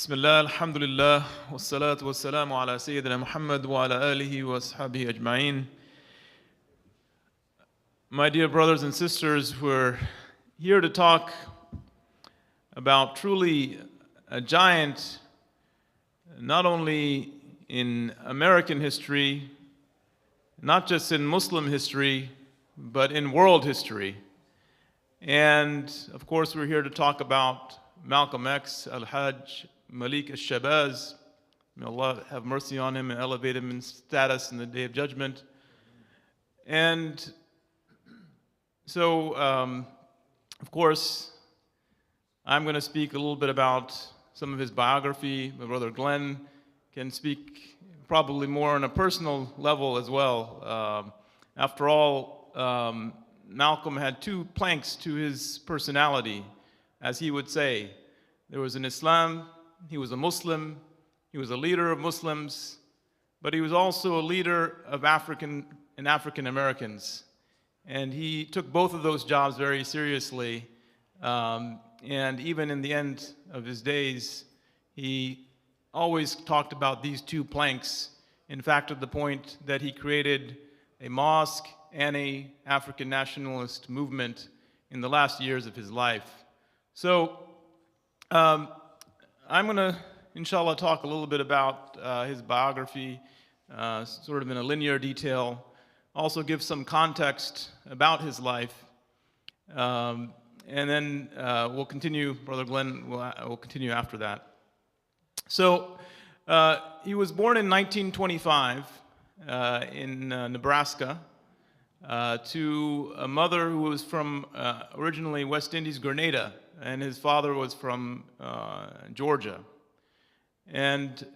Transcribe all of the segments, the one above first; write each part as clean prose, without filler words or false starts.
بسم الله الحمد لله والصلاة والسلام على سيدنا محمد وعلى آله وأصحابه أجمعين. My dear brothers and sisters, we're here to talk about truly a giant, not only in American history, not just in Muslim history, but in world history. And of course, we're here to talk about Malcolm X, Al-Hajj, Malik al-Shabazz. May Allah have mercy on him and elevate him in status in the Day of Judgment. And so, of course, I'm going to speak a little bit about some of his biography. My brother Glenn can speak probably more on a personal level as well. After all, Malcolm had two planks to his personality, as he would say. There was an Islam, he was a Muslim, he was a leader of Muslims, but he was also a leader of African Americans. And he took both of those jobs very seriously. And even in the end of his days, he always talked about these two planks. In fact, to the point that he created a mosque and an African nationalist movement in the last years of his life. So I'm going to, inshallah, talk a little bit about his biography, sort of in a linear detail, also give some context about his life, and then we'll continue, Brother Glenn will continue after that. So he was born in 1925 in Nebraska to a mother who was from originally West Indies, Grenada, and his father was from Georgia. And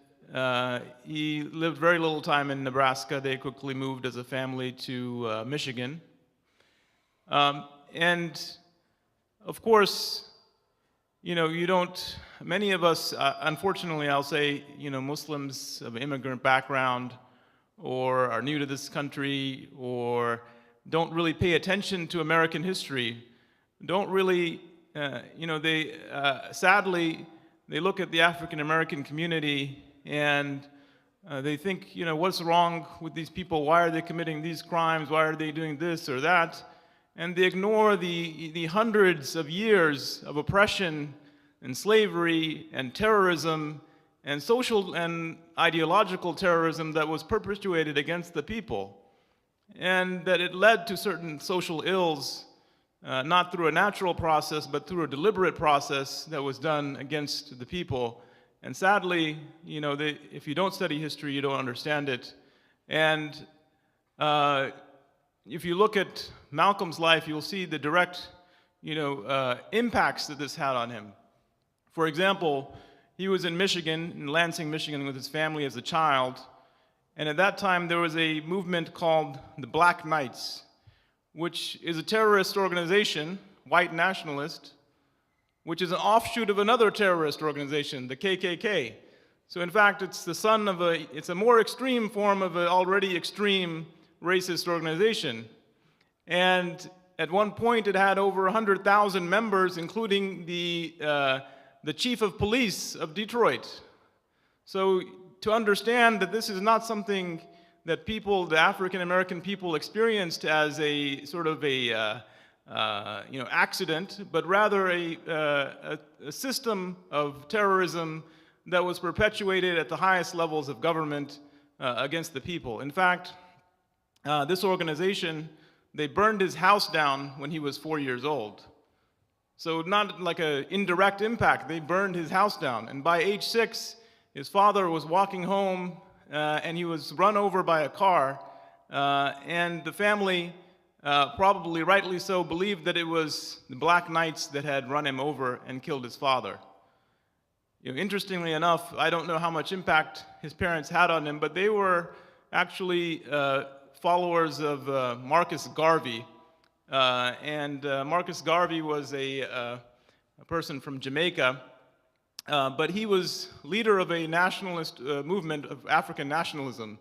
he lived very little time in Nebraska. They quickly moved as a family to Michigan. And of course, many of us, unfortunately, I'll say, Muslims of immigrant background or are new to this country or don't really pay attention to American history, don't really, sadly, they look at the African American community and they think, what's wrong with these people? Why are they committing these crimes? Why are they doing this or that? And they ignore the hundreds of years of oppression and slavery and terrorism and social and ideological terrorism that was perpetuated against the people. And that it led to certain social ills, not through a natural process, but through a deliberate process that was done against the people. And sadly, if you don't study history, you don't understand it. And if you look at Malcolm's life, you'll see the direct, impacts that this had on him. For example, he was in Michigan, in Lansing, Michigan, with his family as a child. And at that time, there was a movement called the Black Knights, which is a terrorist organization, white nationalist, which is an offshoot of another terrorist organization, the KKK. So in fact, it's the son of it's a more extreme form of an already extreme racist organization. And at one point, it had over 100,000 members, including the chief of police of Detroit. So to understand that this is not something that people, the African American people, experienced as a sort of a accident, but rather a system of terrorism that was perpetuated at the highest levels of government against the people. In fact, this organization, they burned his house down when he was 4 years old. So not like an indirect impact, they burned his house down. And by age 6, his father was walking home and he was run over by a car. And the family, probably rightly so, believed that it was the Black Knights that had run him over and killed his father. Interestingly enough, I don't know how much impact his parents had on him, but they were actually followers of Marcus Garvey. Marcus Garvey was a person from Jamaica, but he was leader of a nationalist movement of African nationalism.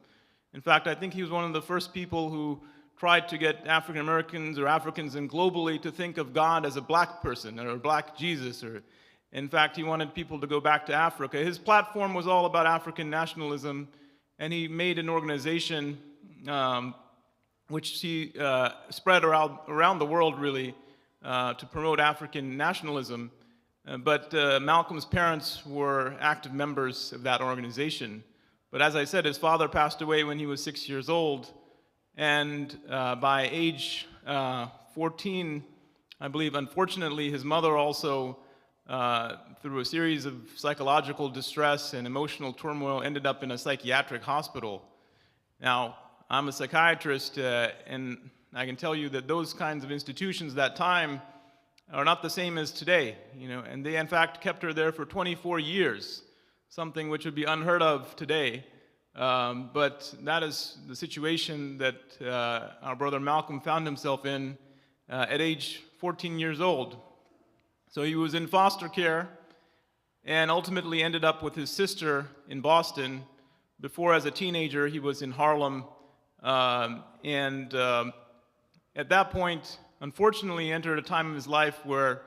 In fact, I think he was one of the first people who tried to get African Americans or Africans and globally to think of God as a black person or a black Jesus. In fact, he wanted people to go back to Africa. His platform was all about African nationalism, and he made an organization which he spread around the world, really, to promote African nationalism. But Malcolm's parents were active members of that organization. But as I said, his father passed away when he was 6 years old, and by age 14, I believe, unfortunately, his mother also, through a series of psychological distress and emotional turmoil, ended up in a psychiatric hospital. Now, I'm a psychiatrist, and I can tell you that those kinds of institutions that time are not the same as today, and they in fact kept her there for 24 years, something which would be unheard of today. But that is the situation that our brother Malcolm found himself in at age 14 years old. So he was in foster care and ultimately ended up with his sister in Boston. Before, as a teenager, he was in Harlem, and at that point, unfortunately, entered a time of his life where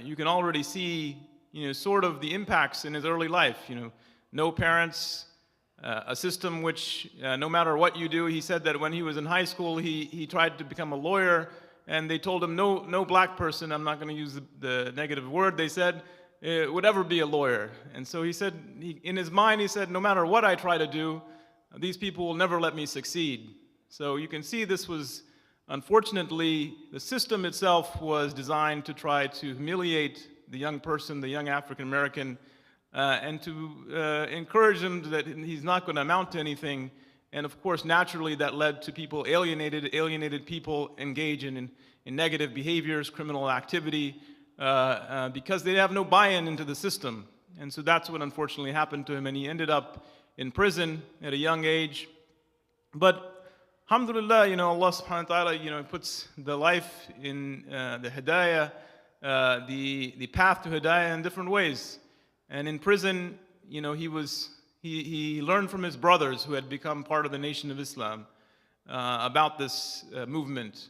you can already see, sort of the impacts in his early life. No parents, a system which, no matter what you do, he said that when he was in high school, he tried to become a lawyer, and they told him, no black person, I'm not going to use the negative word, they said, would ever be a lawyer. And so he said, in his mind, he said, no matter what I try to do, these people will never let me succeed. So you can see this was, unfortunately, the system itself was designed to try to humiliate the young person, the young African American, and to encourage him that he's not going to amount to anything. And of course, naturally, that led to people alienated people engage in negative behaviors, criminal activity, because they have no buy-in into the system. And so that's what unfortunately happened to him, and he ended up in prison at a young age. But alhamdulillah, Allah subhanahu wa ta'ala, puts the life in the hidayah, the path to hidayah in different ways. And in prison, he learned from his brothers who had become part of the Nation of Islam about this movement.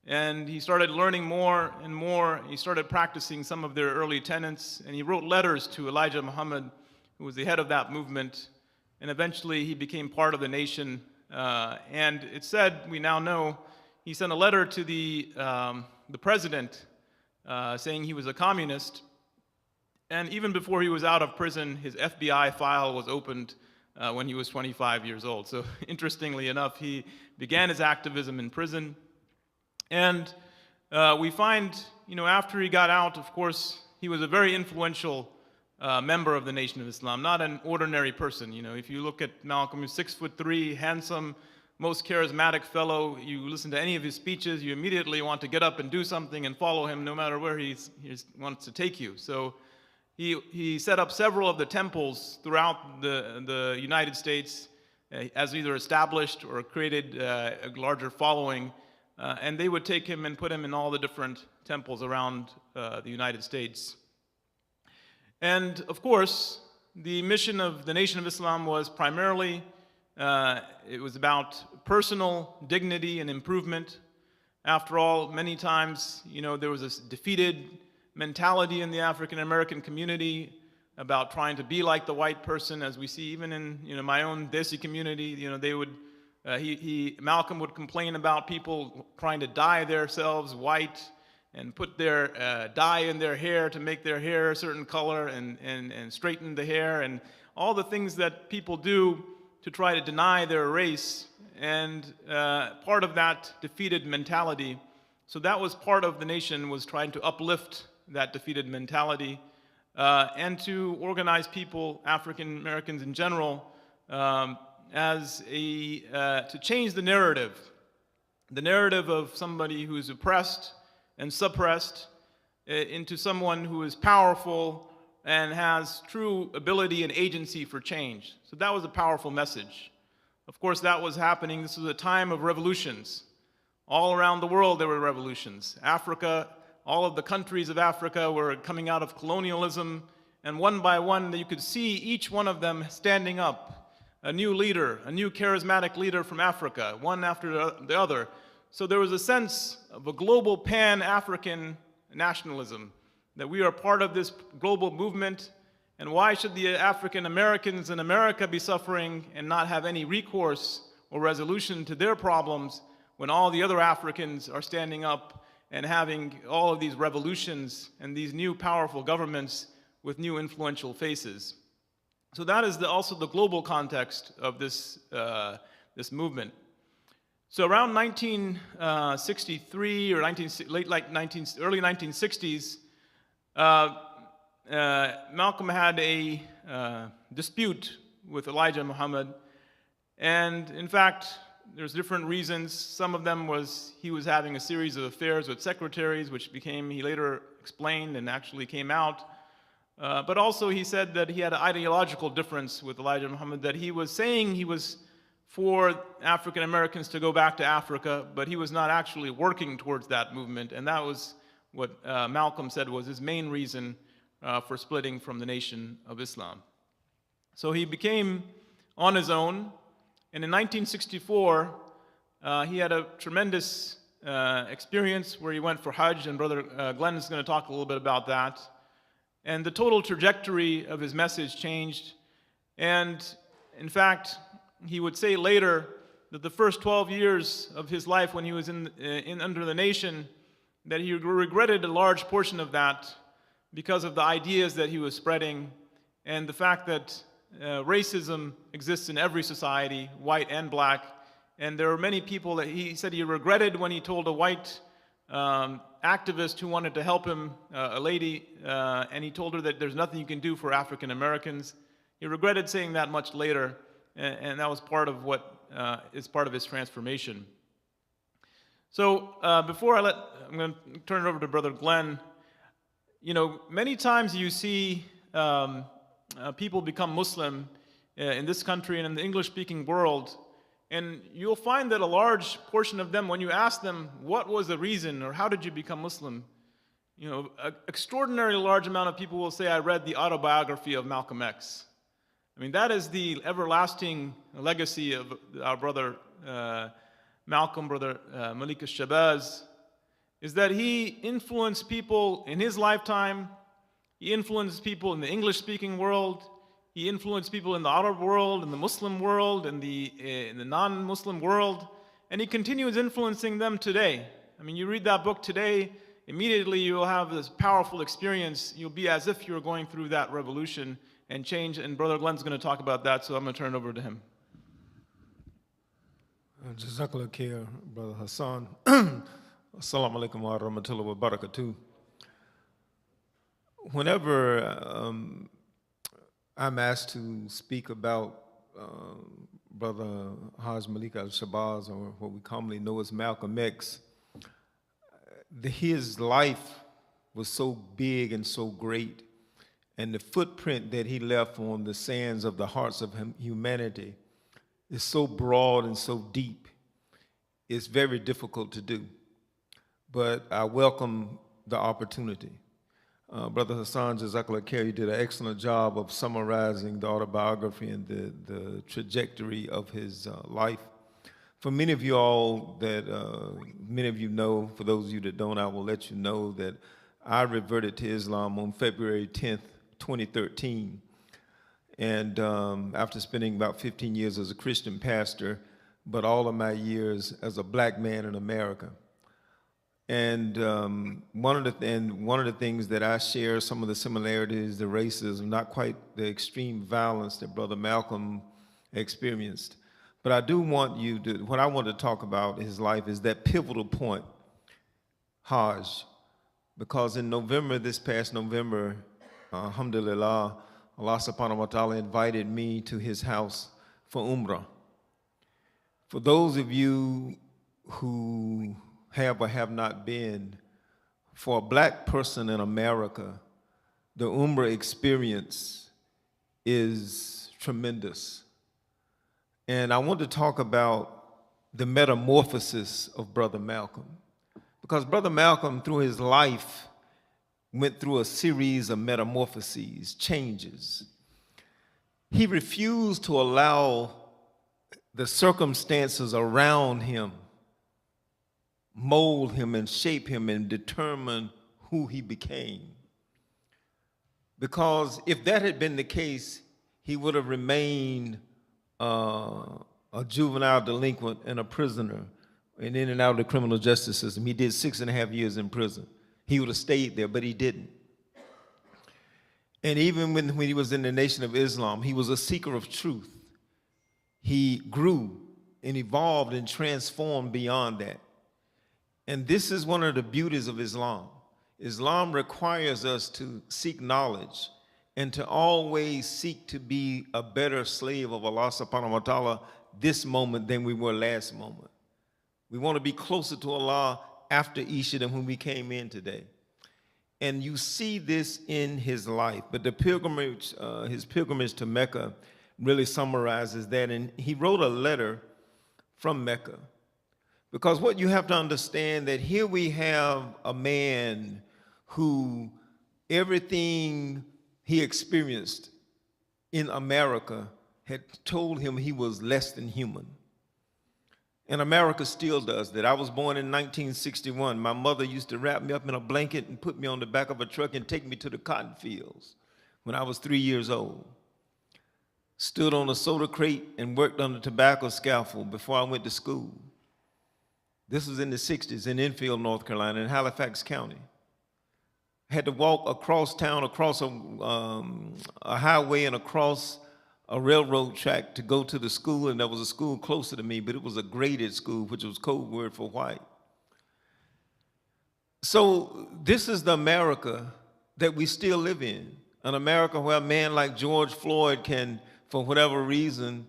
And he started learning more and more. He started practicing some of their early tenets, and he wrote letters to Elijah Muhammad, who was the head of that movement. And eventually he became part of the nation. And it said, we now know, he sent a letter to the president saying he was a communist. And even before he was out of prison, his FBI file was opened when he was 25 years old. So interestingly enough, he began his activism in prison. And we find, after he got out, of course, he was a very influential member of the Nation of Islam, not an ordinary person. If you look at Malcolm, he's 6'3", handsome, most charismatic fellow. You listen to any of his speeches, you immediately want to get up and do something and follow him no matter where he wants to take you. So he set up several of the temples throughout the United States as either established or created a larger following. And they would take him and put him in all the different temples around the United States. And of course, the mission of the Nation of Islam was primarily, it was about personal dignity and improvement. After all, many times, there was this defeated mentality in the African American community about trying to be like the white person, as we see even in my own Desi community. They would, Malcolm would complain about people trying to dye themselves white and put their dye in their hair to make their hair a certain color and straighten the hair and all the things that people do to try to deny their race. And part of that defeated mentality, so that was part of the nation, was trying to uplift that defeated mentality and to organize people, African Americans in general, to change the narrative of somebody who is oppressed and suppressed into someone who is powerful and has true ability and agency for change. So that was a powerful message. Of course, that was happening. This was a time of revolutions. All around the world there were revolutions. Africa, all of the countries of Africa were coming out of colonialism, and one by one you could see each one of them standing up. A new leader, a new charismatic leader from Africa, one after the other. So there was a sense of a global pan-African nationalism that we are part of this global movement, and why should the African Americans in America be suffering and not have any recourse or resolution to their problems when all the other Africans are standing up and having all of these revolutions and these new powerful governments with new influential faces. So that is also the global context of this, this movement. So around 1963 or early 1960s, Malcolm had a dispute with Elijah Muhammad, and in fact, there's different reasons. Some of them was he was having a series of affairs with secretaries, which became, he later explained and actually came out. But also he said that he had an ideological difference with Elijah Muhammad, that he was saying he was for African Americans to go back to Africa, but he was not actually working towards that movement, and that was what Malcolm said was his main reason for splitting from the Nation of Islam. So he became on his own, and in 1964, he had a tremendous experience where he went for Hajj, and Brother Glenn is going to talk a little bit about that. And the total trajectory of his message changed, and in fact, he would say later that the first 12 years of his life when he was under the nation, that he regretted a large portion of that because of the ideas that he was spreading and the fact that racism exists in every society, white and black. And there were many people that he said he regretted when he told a white activist who wanted to help him, a lady, and he told her that there's nothing you can do for African Americans. He regretted saying that much later, and that was part of what is part of his transformation. So before I'm going to turn it over to Brother Glenn. You know, many times you see people become Muslim in this country and in the English-speaking world, and you'll find that a large portion of them, when you ask them, what was the reason or how did you become Muslim? You know, an extraordinarily large amount of people will say, I read the autobiography of Malcolm X. I mean, that is the everlasting legacy of our brother Malcolm, Brother Malik al-Shabazz, is that he influenced people in his lifetime. He influenced people in the English-speaking world. He influenced people in the Arab world, in the Muslim world, in the non-Muslim world, and he continues influencing them today. I mean, you read that book today, immediately you will have this powerful experience. You'll be as if you're going through that revolution and change, and Brother Glenn's going to talk about that, so I'm going to turn it over to him. Jazakallah khair, Brother Hassan. Assalamu alaikum wa rahmatullahi wa barakatuh. Whenever I'm asked to speak about Brother Haj Malik al-Shabazz, or what we commonly know as Malcolm X, his life was so big and so great, and the footprint that he left on the sands of the hearts of humanity is so broad and so deep, it's very difficult to do. But I welcome the opportunity. Brother Hassan, Jazakallah khair, you did an excellent job of summarizing the autobiography and the trajectory of his life. For many of you all that, many of you know, for those of you that don't, I will let you know that I reverted to Islam on February 10th, 2013. And after spending about 15 years as a Christian pastor, but all of my years as a black man in America. And one of the things that I share, some of the similarities, the racism, not quite the extreme violence that Brother Malcolm experienced. But I do want you to, what I want to talk about his life is that pivotal point, Hajj. Because in November, this past November, alhamdulillah, Allah subhanahu wa ta'ala invited me to his house for Umrah. For those of you who have or have not been, for a black person in America, the Umrah experience is tremendous. And I want to talk about the metamorphosis of Brother Malcolm. Because Brother Malcolm, through his life, went through a series of metamorphoses, changes. He refused to allow the circumstances around him mold him and shape him and determine who he became. Because if that had been the case, he would have remained a juvenile delinquent and a prisoner and in and out of the criminal justice system. He did 6.5 years in prison. He would have stayed there, but he didn't. And even when he was in the Nation of Islam, he was a seeker of truth. He grew and evolved and transformed beyond that. And this is one of the beauties of Islam. Islam requires us to seek knowledge and to always seek to be a better slave of Allah subhanahu wa ta'ala this moment than we were last moment. We want to be closer to Allah after Isha than when we came in today. And you see this in his life. But the pilgrimage, his pilgrimage to Mecca really summarizes that. And he wrote a letter from Mecca. Because what you have to understand that here we have a man who everything he experienced in America had told him he was less than human. And America still does that. I was born in 1961. My mother used to wrap me up in a blanket and put me on the back of a truck and take me to the cotton fields when I was 3 years old. Stood on a soda crate and worked on the tobacco scaffold before I went to school. This was in the 60s in Enfield, North Carolina, in Halifax County. Had to walk across town, across a highway and across a railroad track to go to the school, and there was a school closer to me, but it was a graded school, which was code word for white. So this is the America that we still live in, an America where a man like George Floyd can, for whatever reason,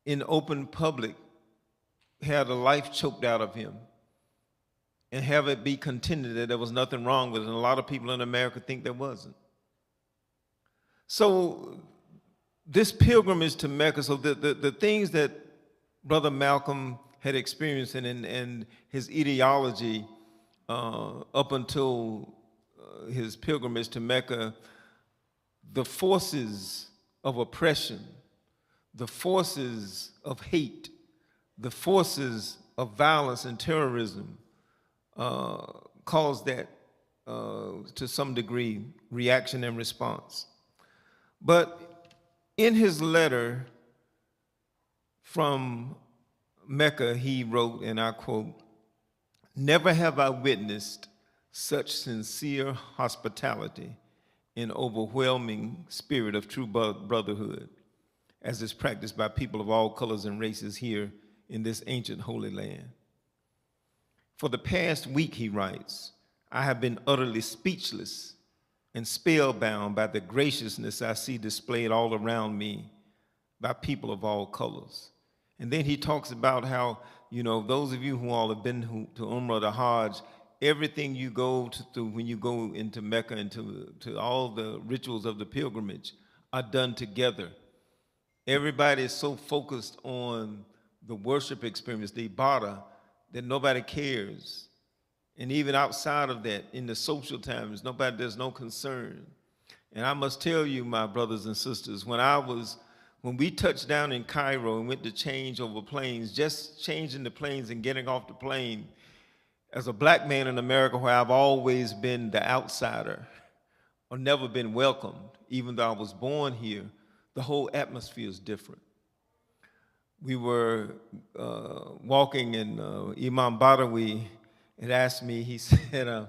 in open public, have the life choked out of him and have it be contended that there was nothing wrong with it. And a lot of people in America think there wasn't. So this pilgrimage to Mecca, so the things that Brother Malcolm had experienced and his ideology up until his pilgrimage to Mecca, the forces of oppression, the forces of hate, the forces of violence and terrorism caused that, to some degree, reaction and response. But in his letter from Mecca, he wrote, and I quote, "Never have I witnessed such sincere hospitality and overwhelming spirit of true brotherhood as is practiced by people of all colors and races here in this ancient holy land. For the past week," he writes, "I have been utterly speechless and spellbound by the graciousness I see displayed all around me by people of all colors." And then he talks about how, those of you who all have been to Ummah, the Hajj, everything you go through when you go into Mecca and to all the rituals of the pilgrimage are done together. Everybody is so focused on the worship experience, the ibadah, that nobody cares. And even outside of that, in the social times, there's no concern. And I must tell you, my brothers and sisters, when we touched down in Cairo and went to change over planes, just changing the planes and getting off the plane, as a black man in America where I've always been the outsider or never been welcomed, even though I was born here, the whole atmosphere is different. We were walking and Imam Badawi had asked me, he said,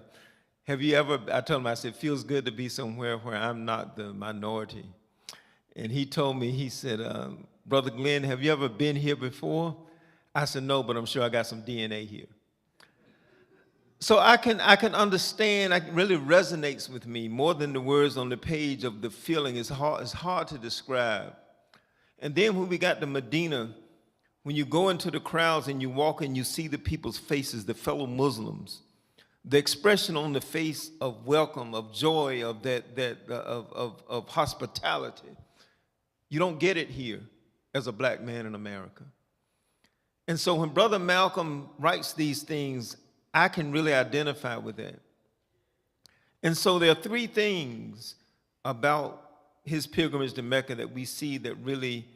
have you ever, I told him, I said, feels good to be somewhere where I'm not the minority. And he told me, he said, Brother Glenn, have you ever been here before? I said, no, but I'm sure I got some DNA here. So I can understand, it really resonates with me more than the words on the page of the feeling. It's hard to describe. And then when we got to Medina, when you go into the crowds and you walk and you see the people's faces, the fellow Muslims, the expression on the face of welcome, of joy, of hospitality, you don't get it here as a black man in America. And so when Brother Malcolm writes these things, I can really identify with that. And so there are three things about his pilgrimage to Mecca that we see that really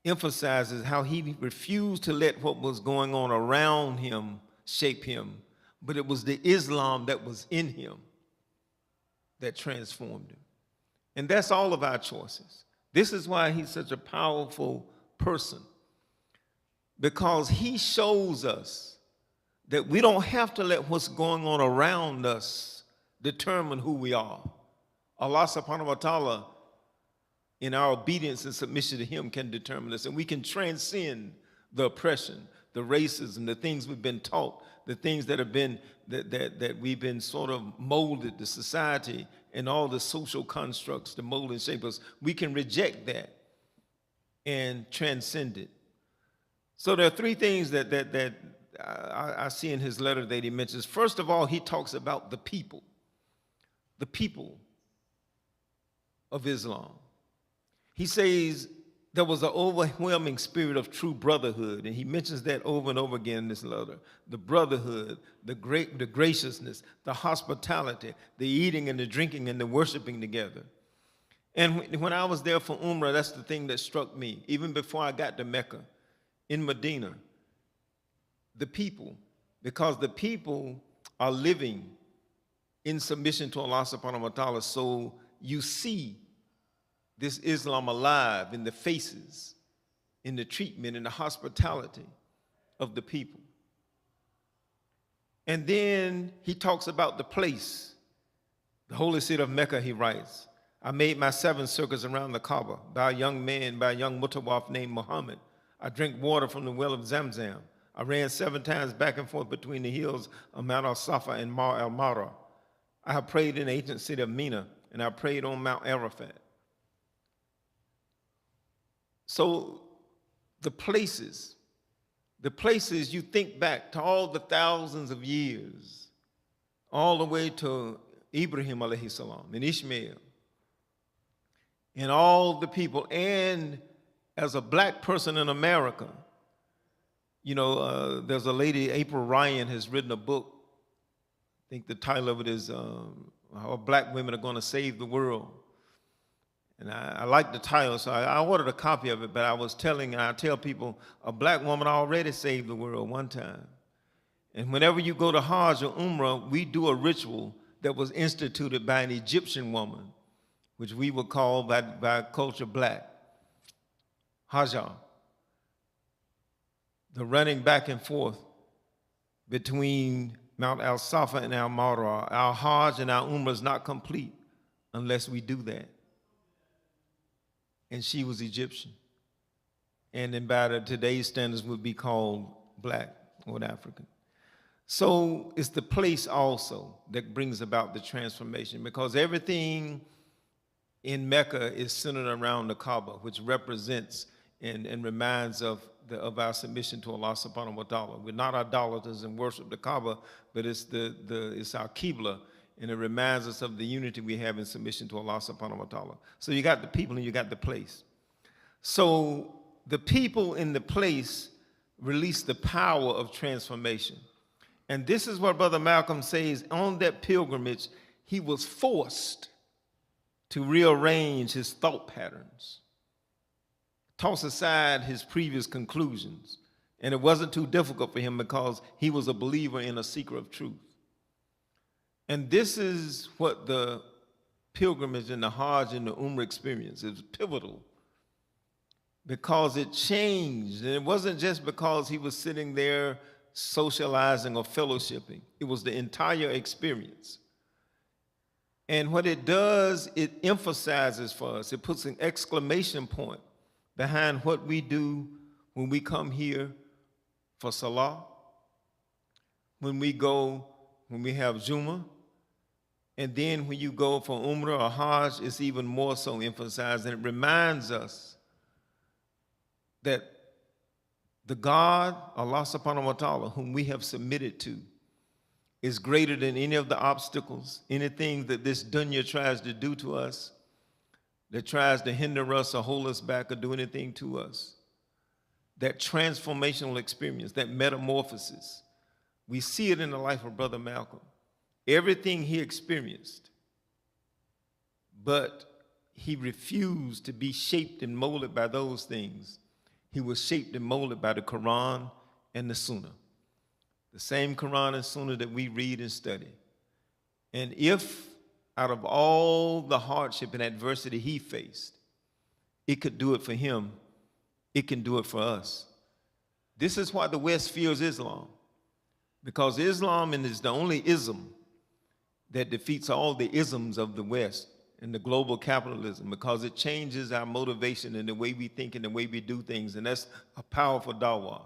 emphasizes how he refused to let what was going on around him shape him, but it was the Islam that was in him that transformed him. And that's all of our choices. This is why he's such a powerful person, because he shows us that we don't have to let what's going on around us determine who we are. Allah subhanahu wa ta'ala, in our obedience and submission to him, can determine us, and we can transcend the oppression, the racism, the things we've been taught, the things that have been that we've been sort of molded, the society and all the social constructs, the mold and shape us. We can reject that and transcend it. So there are three things that I see in his letter that he mentions. First of all, he talks about the people of Islam. He says there was an overwhelming spirit of true brotherhood, and he mentions that over and over again in this letter. The brotherhood, the graciousness, the hospitality, the eating and the drinking and the worshiping together. And when I was there for Umrah, that's the thing that struck me. Even before I got to Mecca, in Medina, the people, because the people are living in submission to Allah subhanahu wa ta'ala, so you see this Islam alive in the faces, in the treatment, in the hospitality of the people. And then he talks about the place, the holy city of Mecca. He writes, I made my 7 circuits around the Kaaba by a young man, by a young mutawaf named Muhammad. I drank water from the well of Zamzam. I ran 7 times back and forth between the hills of Mount al-Safa and Mar al-Mara. I have prayed in the ancient city of Mina, and I prayed on Mount Arafat. So the places you think back to all the thousands of years, all the way to Ibrahim alayhi salam and Ishmael, and all the people. And as a black person in America, you know, there's a lady, April Ryan, has written a book. I think the title of it is How Black Women Are Going to Save the World. And I like the title, so I ordered a copy of it, but I tell people, a black woman already saved the world one time. And whenever you go to Hajj or Umrah, we do a ritual that was instituted by an Egyptian woman, which we would call by culture black, Hajjah. The running back and forth between Mount al-Safa and al-Marwa. Our Hajj and our Umrah is not complete unless we do that. And she was Egyptian. And then by today's standards would be called black or African. So it's the place also that brings about the transformation, because everything in Mecca is centered around the Kaaba, which represents and reminds of our submission to Allah subhanahu wa ta'ala. We're not idolaters and worship the Kaaba, but it's our Qibla, and it reminds us of the unity we have in submission to Allah subhanahu wa ta'ala. So you got the people and you got the place. So the people in the place release the power of transformation. And this is what Brother Malcolm says. On that pilgrimage, he was forced to rearrange his thought patterns, toss aside his previous conclusions. And it wasn't too difficult for him because he was a believer and a seeker of truth. And this is what the pilgrimage and the Hajj and the Umrah experience is pivotal, because it changed. And it wasn't just because he was sitting there socializing or fellowshipping. It was the entire experience. And what it does, it emphasizes for us, it puts an exclamation point behind what we do when we come here for Salah, when we have Jummah, and then when you go for Umrah or Hajj, it's even more so emphasized. And it reminds us that the God, Allah subhanahu wa ta'ala, whom we have submitted to, is greater than any of the obstacles, anything that this dunya tries to do to us, that tries to hinder us or hold us back or do anything to us. That transformational experience, that metamorphosis, we see it in the life of Brother Malcolm. Everything he experienced, but he refused to be shaped and molded by those things. He was shaped and molded by the Quran and the Sunnah, the same Quran and Sunnah that we read and study. And if out of all the hardship and adversity he faced, it could do it for him. It can do it for us. This is why the West fears Islam, because Islam is the only ism that defeats all the isms of the West and the global capitalism, because it changes our motivation and the way we think and the way we do things, and that's a powerful dawah.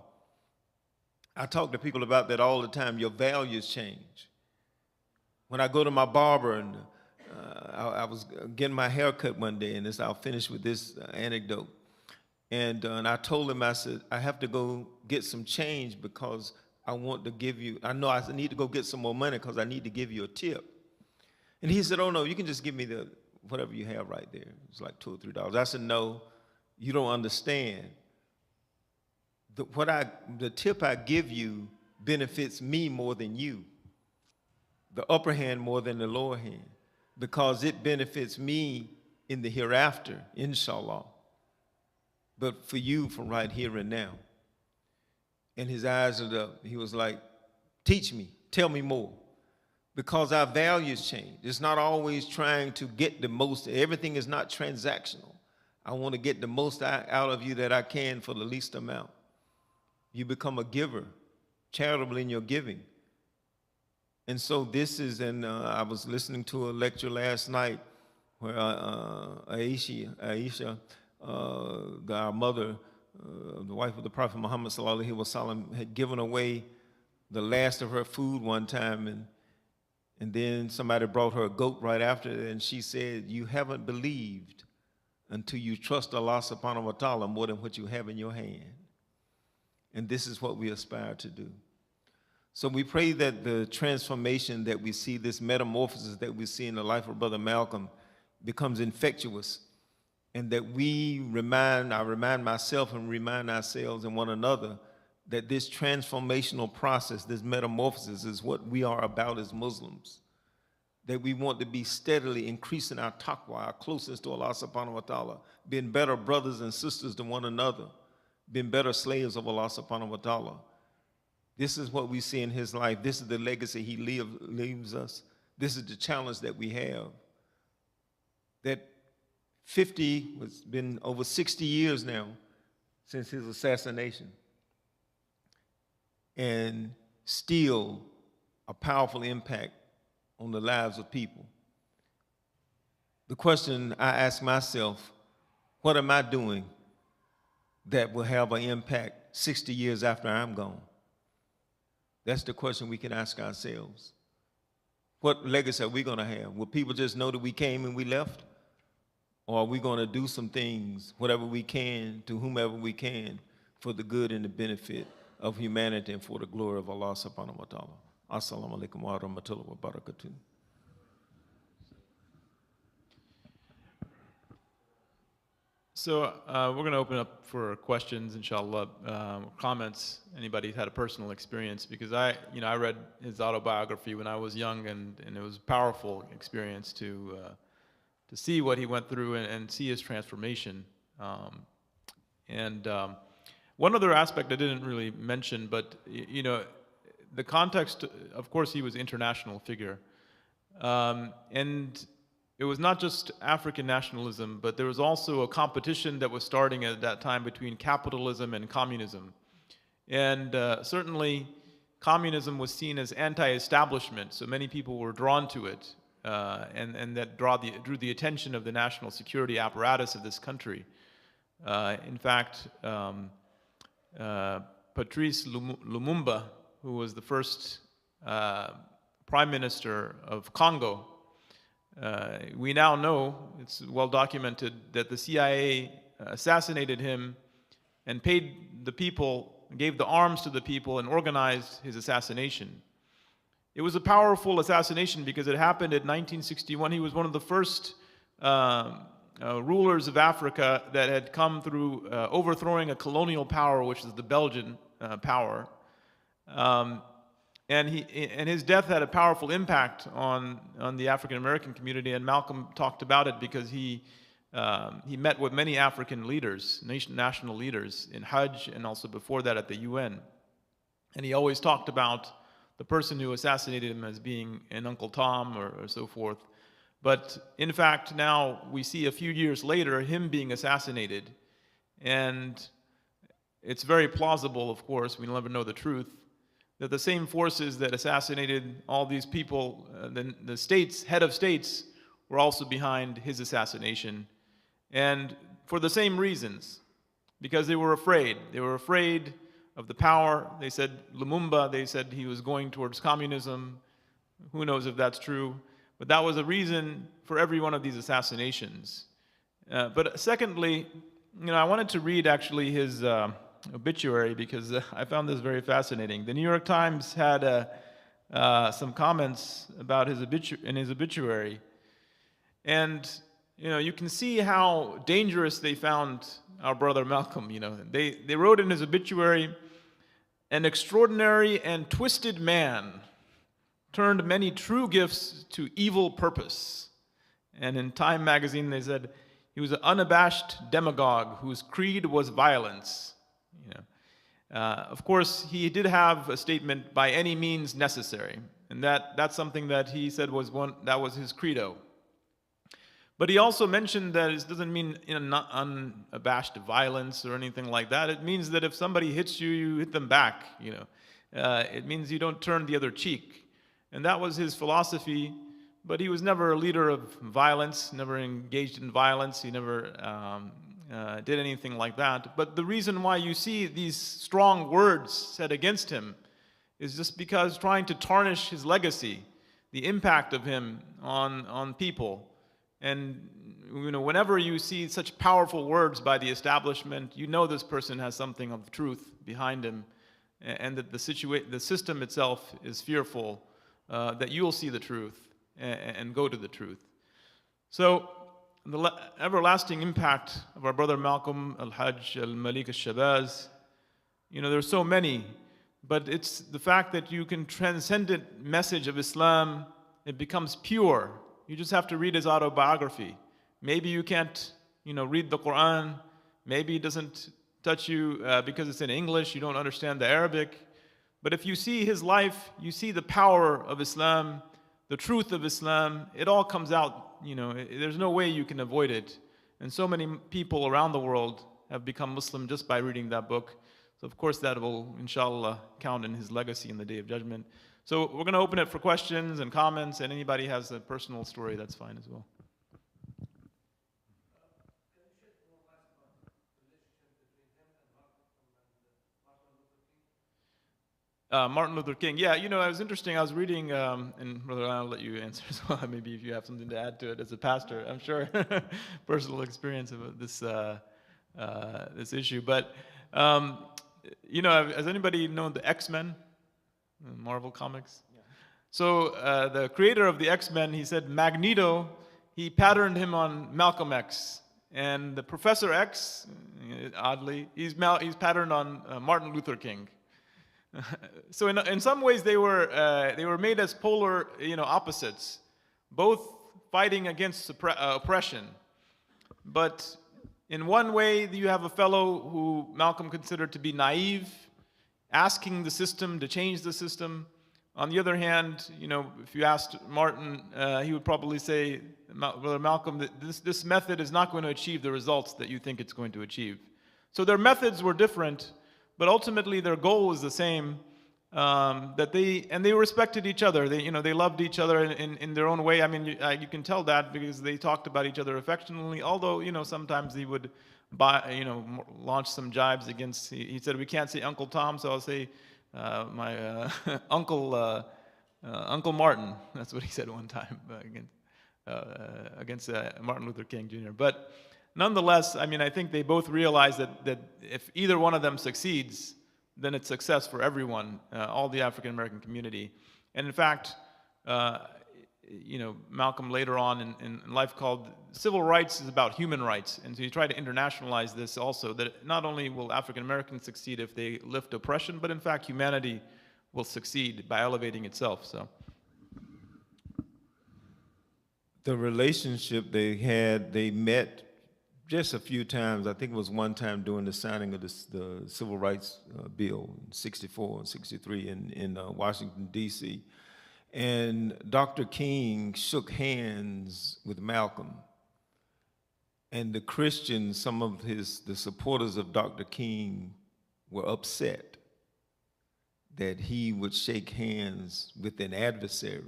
I talk to people about that all the time. Your values change. When I go to my barber, and I was getting my hair cut one day, and I'll finish with this anecdote. And I told him, I said, I have to go get some change because I want to give you, I know I need to go get some more money because I need to give you a tip. And he said, oh no, you can just give me the whatever you have right there. It's like $2 or $3. I said, no, you don't understand. The tip I give you benefits me more than you. The upper hand more than the lower hand, because it benefits me in the hereafter, inshallah. But for you, from right here and now. And his eyes lit up. He was like, teach me, tell me more. Because our values change. It's not always trying to get the most. Everything is not transactional. I want to get the most out of you that I can for the least amount. You become a giver, charitable in your giving. And so this is, and I was listening to a lecture last night where Isha, our mother, the wife of the Prophet Muhammad sallallahu alaihi wasallam, had given away the last of her food one time, and then somebody brought her a goat right after it, and she said, you haven't believed until you trust Allah subhanahu wa ta'ala more than what you have in your hand. And this is what we aspire to do. So we pray that the transformation that we see, this metamorphosis that we see in the life of Brother Malcolm, becomes infectious, and that I remind myself and remind ourselves and one another that this transformational process, this metamorphosis, is what we are about as Muslims. That we want to be steadily increasing our taqwa, our closeness to Allah subhanahu wa ta'ala, being better brothers and sisters to one another, being better slaves of Allah subhanahu wa ta'ala. This is what we see in his life. This is the legacy he leaves us. This is the challenge that we have. That it's been over 60 years now since his assassination. And still a powerful impact on the lives of people. The question I ask myself, what am I doing that will have an impact 60 years after I'm gone? That's the question we can ask ourselves. What legacy are we going to have? Will people just know that we came and we left? Or are we going to do some things, whatever we can, to whomever we can, for the good and the benefit of humanity and for the glory of Allah subhanahu wa ta'ala? Assalamu alaikum wa rahmatullahi wa barakatuh. So we're going to open up for questions, inshallah, comments. Anybody's had a personal experience, because I read his autobiography when I was young, and it was a powerful experience to see what he went through and see his transformation. One other aspect I didn't really mention, but the context, of course, he was an international figure, and it was not just African nationalism, but there was also a competition that was starting at that time between capitalism and communism. And certainly, communism was seen as anti-establishment, so many people were drawn to it, and that drew the attention of the national security apparatus of this country. In fact, Patrice Lumumba, who was the first prime minister of Congo, we now know, it's well documented, that the CIA assassinated him and paid the people, gave the arms to the people, and organized his assassination. It was a powerful assassination because it happened in 1961. He was one of the first rulers of Africa that had come through overthrowing a colonial power, which is the Belgian power. And his death had a powerful impact on the African American community, and Malcolm talked about it because he met with many African leaders, national leaders, in Hajj and also before that at the UN. And he always talked about the person who assassinated him as being an Uncle Tom or so forth. But in fact, now we see a few years later him being assassinated. And it's very plausible, of course, we'll never know the truth, that the same forces that assassinated all these people, the states, head of states, were also behind his assassination. And for the same reasons, because they were afraid. They were afraid of the power. They said Lumumba, they said he was going towards communism. Who knows if that's true? But that was a reason for every one of these assassinations. But secondly, I wanted to read actually his obituary because I found this very fascinating. The New York Times had some comments about his obituary, and you can see how dangerous they found our brother Malcolm. They wrote in his obituary, "An extraordinary and twisted man turned many true gifts to evil purpose." And in Time magazine they said he was an unabashed demagogue whose creed was violence. Of course, he did have a statement, "by any means necessary," and that's something that he said that was his credo. But he also mentioned that it doesn't mean not unabashed violence or anything like that. It means that if somebody hits you, you hit them back. It means you don't turn the other cheek, and that was his philosophy. But he was never a leader of violence, never engaged in violence. He never did anything like that. But the reason why you see these strong words said against him is just because trying to tarnish his legacy, the impact of him on people. And whenever you see such powerful words by the establishment, this person has something of truth behind him, and that the system itself is fearful that you'll see the truth and go to the truth. So the everlasting impact of our brother Malcolm, Al-Hajj, Al-Malik, Al-Shabazz, there's so many, but it's the fact that you can transcendent message of Islam, it becomes pure. You just have to read his autobiography. Maybe you can't, read the Quran. Maybe it doesn't touch you because it's in English, you don't understand the Arabic. But if you see his life, you see the power of Islam, the truth of Islam, it all comes out. There's no way you can avoid it. And so many people around the world have become Muslim just by reading that book. So of course that will, inshallah, count in his legacy in the Day of Judgment. So we're going to open it for questions and comments, and anybody has a personal story, that's fine as well. Martin Luther King. Yeah, it was interesting. I was reading, and Brother, I'll let you answer as well. Maybe if you have something to add to it as a pastor, I'm sure personal experience of this this issue. But has anybody known the X-Men, Marvel Comics? Yeah. So the creator of the X-Men, he said Magneto, he patterned him on Malcolm X, and the Professor X, oddly, he's patterned on Martin Luther King. So in some ways they were made as polar opposites, both fighting against oppression. But in one way you have a fellow who Malcolm considered to be naive, asking the system to change the system. On the other hand, if you asked Martin, he would probably say, Brother Malcolm, that this method is not going to achieve the results that you think it's going to achieve. So their methods were different, but ultimately their goal was the same. That they respected each other. They loved each other in their own way. I mean, you can tell that because they talked about each other affectionately. Although sometimes he would launch some jibes against. He said we can't say Uncle Tom, so I'll say my Uncle Martin. That's what he said one time against Martin Luther King Jr. But nonetheless, I think they both realized that if either one of them succeeds, then it's success for everyone, all the African American community. And in fact, Malcolm later on in life called civil rights is about human rights. And so he tried to internationalize this also, that not only will African Americans succeed if they lift oppression, but in fact humanity will succeed by elevating itself. So the relationship they had, they met just a few times. I think it was one time during the signing of the Civil Rights Bill in '64 and '63 in Washington, D.C. And Dr. King shook hands with Malcolm. And the Christians, some of the supporters of Dr. King were upset that he would shake hands with an adversary.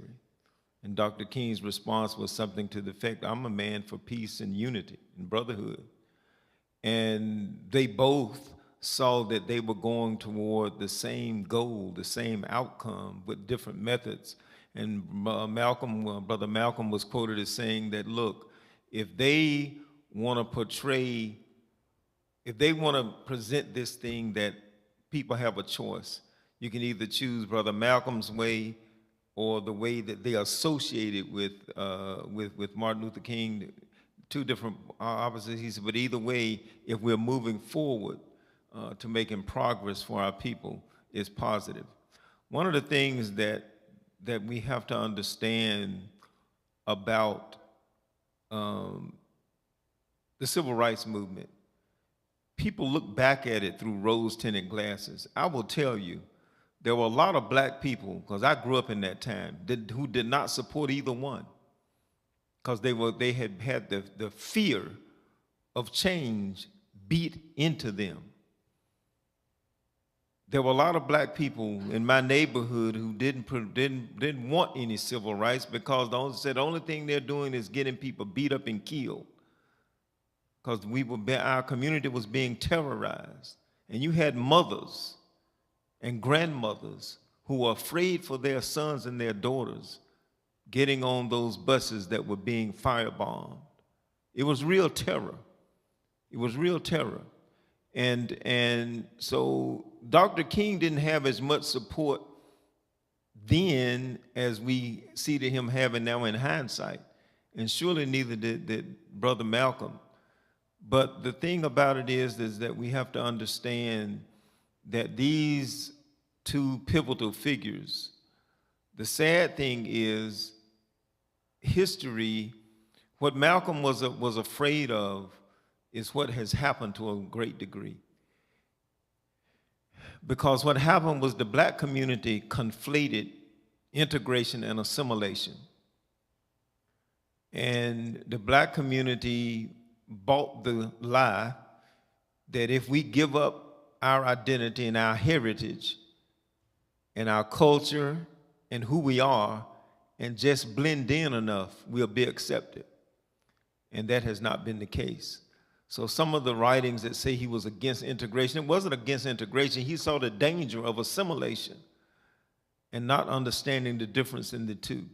And Dr. King's response was something to the effect, I'm a man for peace and unity and brotherhood. And they both saw that they were going toward the same goal, the same outcome, with different methods. And Brother Malcolm was quoted as saying that, look, if they want to portray, if they want to present this thing that people have a choice, you can either choose Brother Malcolm's way or the way that they associated with Martin Luther King, two different opposites. He said, but either way, if we're moving forward to making progress for our people, is positive. One of the things that we have to understand about the civil rights movement, people look back at it through rose-tinted glasses. I will tell you, there were a lot of black people, because I grew up in that time, who did not support either one, because they had the fear of change beat into them. There were a lot of black people in my neighborhood who didn't want any civil rights, because the only thing they're doing is getting people beat up and killed, because our community was being terrorized. And you had mothers and grandmothers who were afraid for their sons and their daughters getting on those buses that were being firebombed. It was real terror. It was real terror. And so Dr. King didn't have as much support then as we see to him having now in hindsight. And surely neither did Brother Malcolm. But the thing about it is that we have to understand that these two pivotal figures, the sad thing is history, what Malcolm was afraid of is what has happened to a great degree. Because what happened was the black community conflated integration and assimilation. And the black community bought the lie that if we give up our identity and our heritage and our culture and who we are and just blend in enough, we'll be accepted. And that has not been the case. So some of the writings that say he was against integration, it wasn't against integration. He saw the danger of assimilation and not understanding the difference in the two.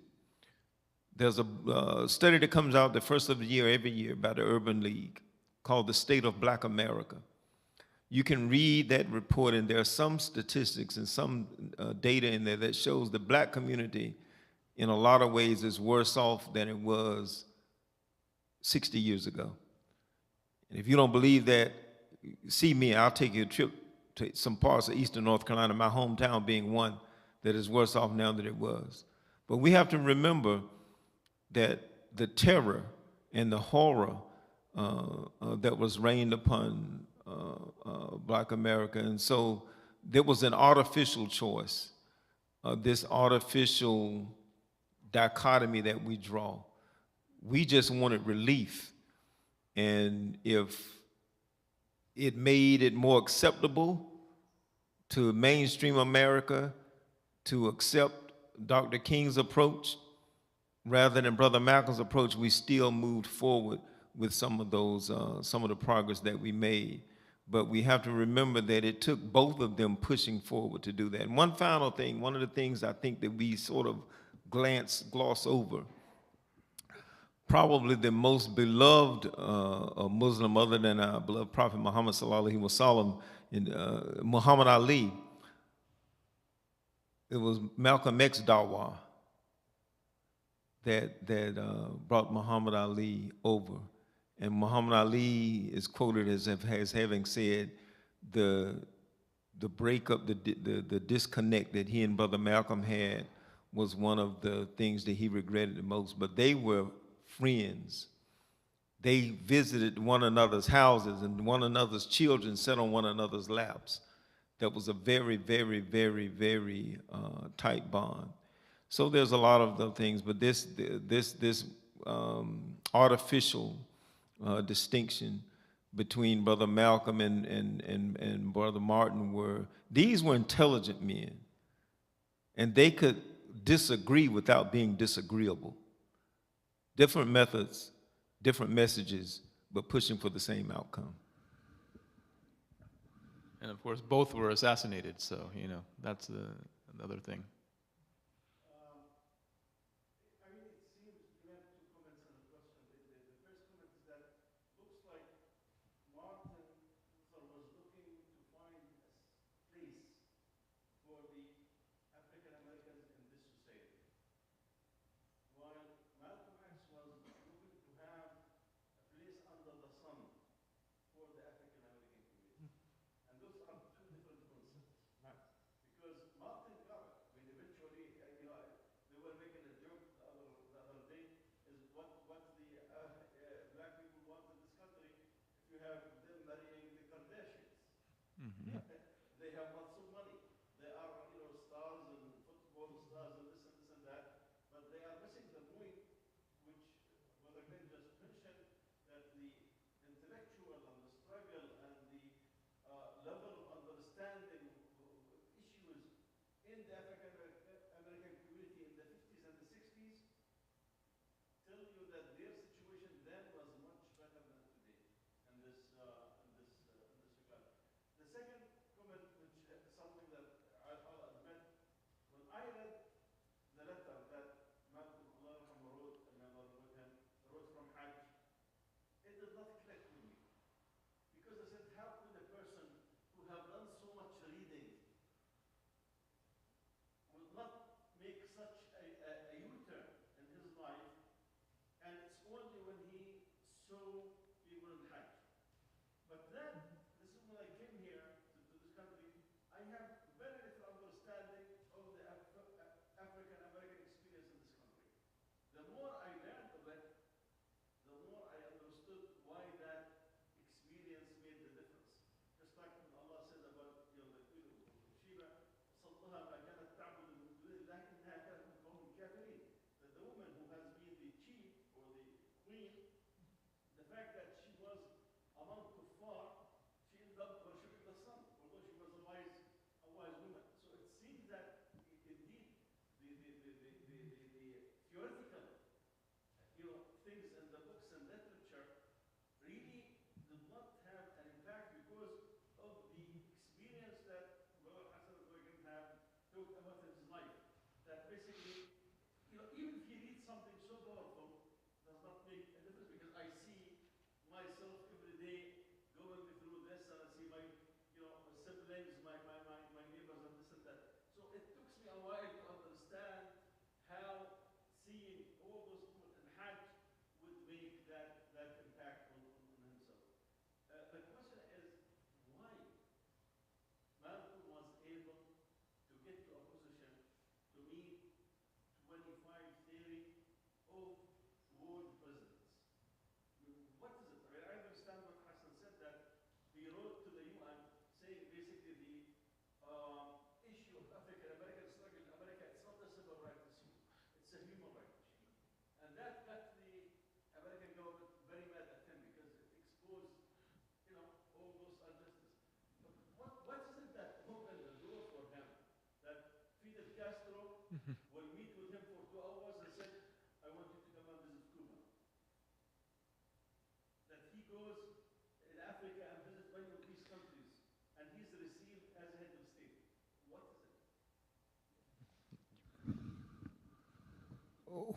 There's a study that comes out the first of the year every year by the Urban League called The State of Black America. You can read that report, and there are some statistics and some data in there that shows the black community in a lot of ways is worse off than it was 60 years ago. And if you don't believe that, see me, I'll take you a trip to some parts of eastern North Carolina, my hometown being one that is worse off now than it was. But we have to remember that the terror and the horror that was rained upon Black America, and so there was an artificial choice, this artificial dichotomy that we draw. We just wanted relief, and if it made it more acceptable to mainstream America to accept Dr. King's approach rather than Brother Malcolm's approach, we still moved forward with some of the progress that we made. But we have to remember that it took both of them pushing forward to do that. And one final thing, one of the things I think that we sort of gloss over, probably the most beloved Muslim other than our beloved Prophet Muhammad sallallahu alaihi wasallam, Muhammad Ali. It was Malcolm X dawah that brought Muhammad Ali over. And Muhammad Ali is quoted as having said the breakup, the disconnect that he and Brother Malcolm had was one of the things that he regretted the most. But they were friends. They visited one another's houses, and one another's children sat on one another's laps. That was a very, very, very, very tight bond. So there's a lot of the things, but this artificial distinction between Brother Malcolm and Brother Martin these were intelligent men, and they could disagree without being disagreeable. Different methods, different messages, but pushing for the same outcome. And of course, both were assassinated, so, you know, that's another thing.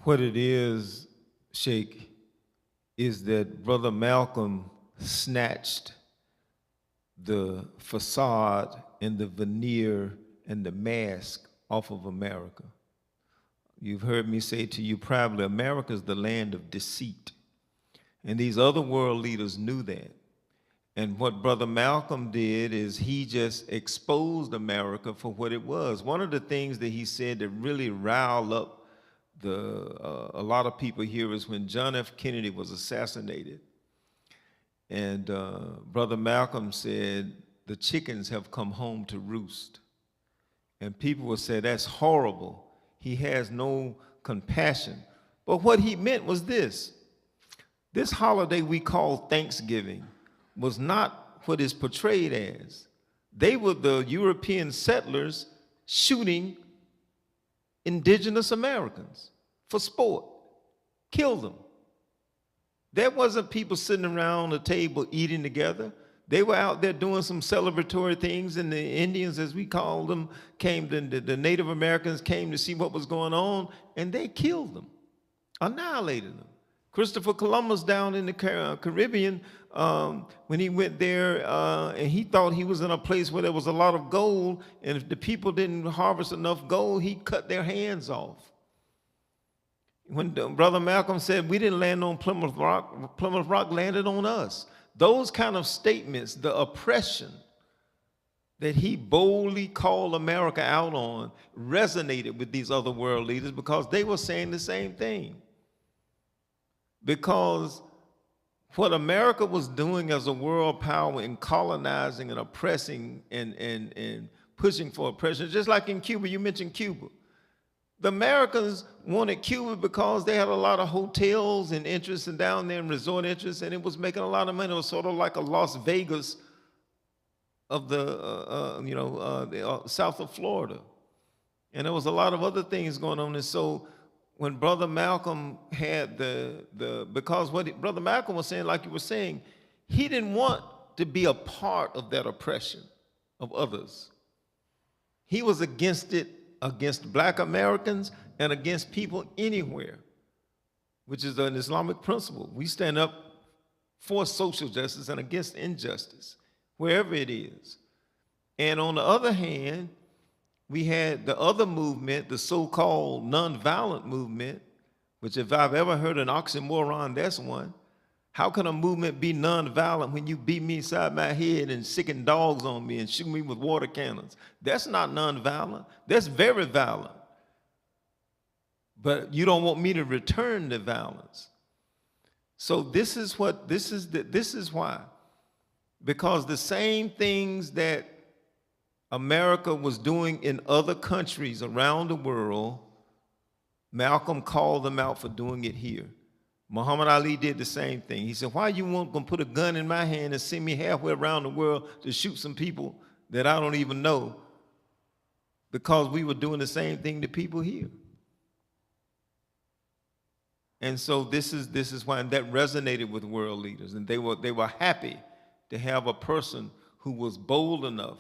What it is, Sheikh, is that Brother Malcolm snatched the facade and the veneer and the mask off of America. You've heard me say to you privately, America is the land of deceit. And these other world leaders knew that. And what Brother Malcolm did is he just exposed America for what it was. One of the things that he said that really riled up a lot of people here is when John F. Kennedy was assassinated. And Brother Malcolm said, the chickens have come home to roost. And people would say, that's horrible. He has no compassion. But what he meant was this: this holiday we call Thanksgiving was not what is portrayed as. They were the European settlers shooting indigenous Americans for sport, killed them. There wasn't people sitting around a table eating together. They were out there doing some celebratory things, and the Indians, as we call them, came, the Native Americans came to see what was going on, and they killed them, annihilated them. Christopher Columbus down in the Caribbean, when he went there, and he thought he was in a place where there was a lot of gold, and if the people didn't harvest enough gold, he cut their hands off. When Brother Malcolm said, we didn't land on Plymouth Rock landed on us. Those kind of statements, the oppression that he boldly called America out on, resonated with these other world leaders because they were saying the same thing. Because what America was doing as a world power in colonizing and oppressing and pushing for oppression, just like in Cuba, you mentioned Cuba. The Americans wanted Cuba because they had a lot of hotels and interests and down there and resort interests, and it was making a lot of money. It was sort of like a Las Vegas of the south of Florida. And there was a lot of other things going on. And so when Brother Malcolm had because what Brother Malcolm was saying, like you were saying, he didn't want to be a part of that oppression of others. He was against it, against black Americans and against people anywhere, which is an Islamic principle. We stand up for social justice and against injustice, wherever it is. And on the other hand, we had the other movement, the so-called nonviolent movement, which if I've ever heard an oxymoron, that's one. How can a movement be nonviolent when you beat me inside my head and sicken dogs on me and shoot me with water cannons? That's not nonviolent. That's very violent. But you don't want me to return the violence. So this is why. Because the same things that America was doing in other countries around the world, Malcolm called them out for doing it here. Muhammad Ali did the same thing. He said, why you want to put a gun in my hand and send me halfway around the world to shoot some people that I don't even know? Because we were doing the same thing to people here. And so this is why, and that resonated with world leaders, and they were happy to have a person who was bold enough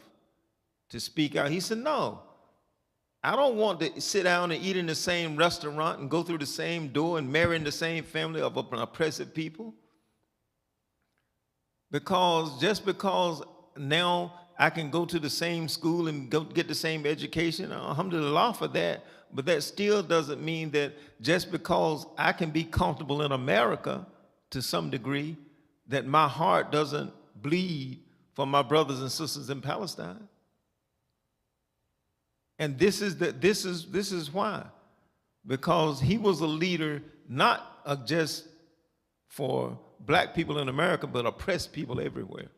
to speak out. He said, no, I don't want to sit down and eat in the same restaurant and go through the same door and marry in the same family of oppressive people. Just because now I can go to the same school and go get the same education, alhamdulillah for that, but that still doesn't mean that just because I can be comfortable in America to some degree, that my heart doesn't bleed for my brothers and sisters in Palestine. And this is why. Because he was a leader not just for black people in America, but oppressed people everywhere.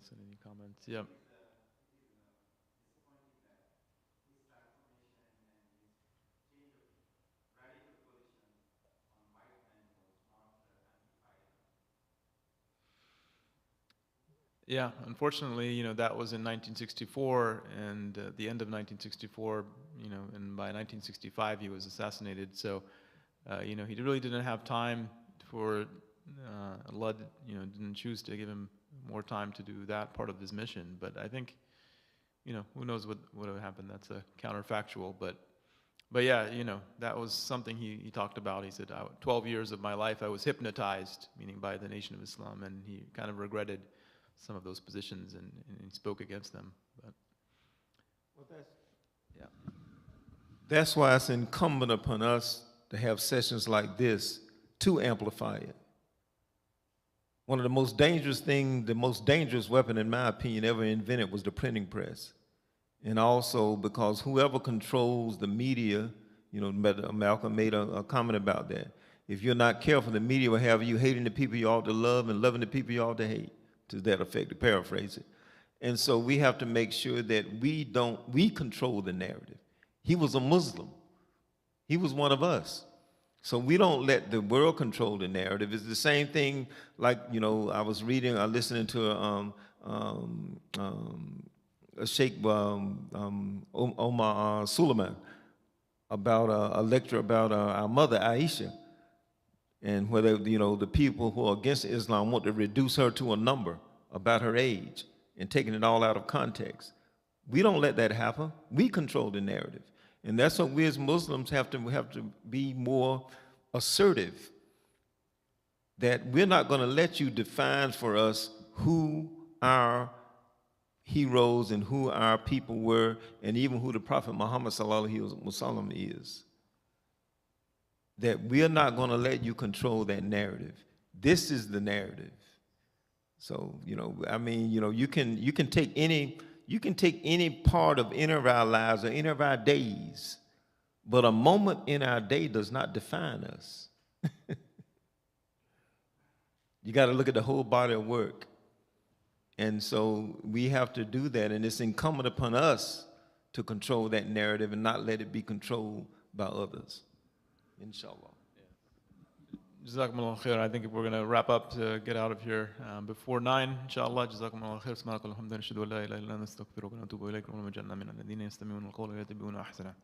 else? Any comments? Yep. Yeah, unfortunately, that was in 1964, and the end of 1964, and by 1965 he was assassinated. So, he really didn't have time for Allah, didn't choose to give him more time to do that part of his mission. But I think, who knows what would happen? That's a counterfactual, but yeah, that was something he talked about. He said, 12 years of my life I was hypnotized, meaning by the Nation of Islam, and he kind of regretted some of those positions, and he spoke against them. But yeah, That's why it's incumbent upon us to have sessions like this to amplify it. One of the most dangerous things, the most dangerous weapon, in my opinion, ever invented was the printing press. And also because whoever controls the media, Malcolm made a comment about that. If you're not careful, the media will have you hating the people you ought to love and loving the people you ought to hate, to that effect, to paraphrase it. And so we have to make sure that we control the narrative. He was a Muslim. He was one of us. So we don't let the world control the narrative. It's the same thing like, I was listening to a Sheikh Omar Suleiman about a lecture about our mother, Aisha, and whether, the people who are against Islam want to reduce her to a number about her age and taking it all out of context. We don't let that happen. We control the narrative. And that's what we as Muslims have to be more assertive, that we're not going to let you define for us who our heroes and who our people were, and even who the Prophet Muhammad sallallahu alaihi wasallam is. That we're not going to let you control that narrative. This is the narrative. So, you can take any part of any of our lives or any of our days, but a moment in our day does not define us. You got to look at the whole body of work. And so we have to do that, and it's incumbent upon us to control that narrative and not let it be controlled by others. Inshallah. Jazakumullah khair. I think we're going to wrap up to get out of here before 9, inshallah. Jazakumullah khair. Subhanakallah, alhamdulillah, ashhadu an la ilaha illa anta, astaghfiruka wa atubu ilayk. Wa ma ja'alna min alladhina yastami'una al-qawla wa yattabi'una ahsana.